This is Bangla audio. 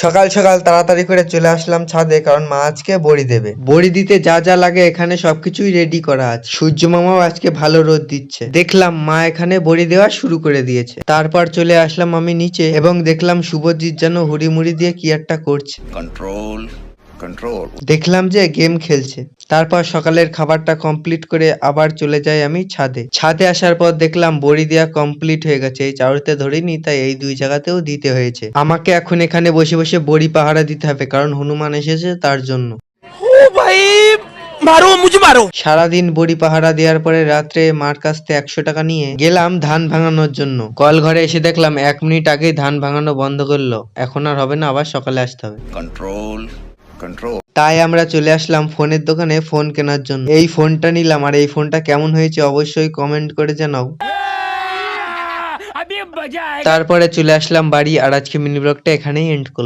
সকাল সকাল তাড়াতাড়ি করে চলে আসলাম ছাদে, কারণ মা আজকে বড়ি দেবে। বড়ি দিতে যা যা লাগে এখানে সবকিছুই রেডি করা আছে। সূর্য মামাও আজকে ভালো রোদ দিচ্ছে। দেখলাম মা এখানে বড়ি দেওয়া শুরু করে দিয়েছে। তারপর চলে আসলাম আমি নিচে এবং দেখলাম শুভজিৎ যেন হুড়িমুড়ি দিয়ে কি একটা করছে। Control control. দেখলাম যে গেম খেলছে। তারপর সকালের খাবারটা কমপ্লিট করে আবার চলে যাই আমি ছাদে। ছাদে আসার পর দেখলাম বড়ি দেওয়া কমপ্লিট হয়ে গেছে। এই চাউড়তে ধরিনি, তাই এই দুই জায়গাতেও দিতে হয়েছে। আমাকে এখন এখানে বসে বসে বড়ি পাহারা দিতে হবে, কারণ হনুমান এসেছে তার জন্য। ओ भाई मारो मुझे मारो। সারাদিন বড়ি পাহারা দেওয়ার পরে রাত্রে মার কাছ থেকে 100 টাকা নিয়ে গেলাম ধান ভাঙানোর জন্য। কল ঘরে এসে দেখলাম 1 মিনিট আগেই ধান ভাঙানো বন্ধ করলো। এখন আর হবে না, আবার সকালে আসতে হবে। Control control. তাই আমরা চলে আসলাম ফোনের দোকানে ফোন কেনার জন্য। এই ফোনটা নিলাম, আর এই ফোনটা কেমন হয়েছে অবশ্যই কমেন্ট করে জানাও। अभी मजा आएगा। তারপরে চলে আসলাম বাড়ি, আর আজকে মিনি ব্লগটা এখানেই এন্ড করলাম।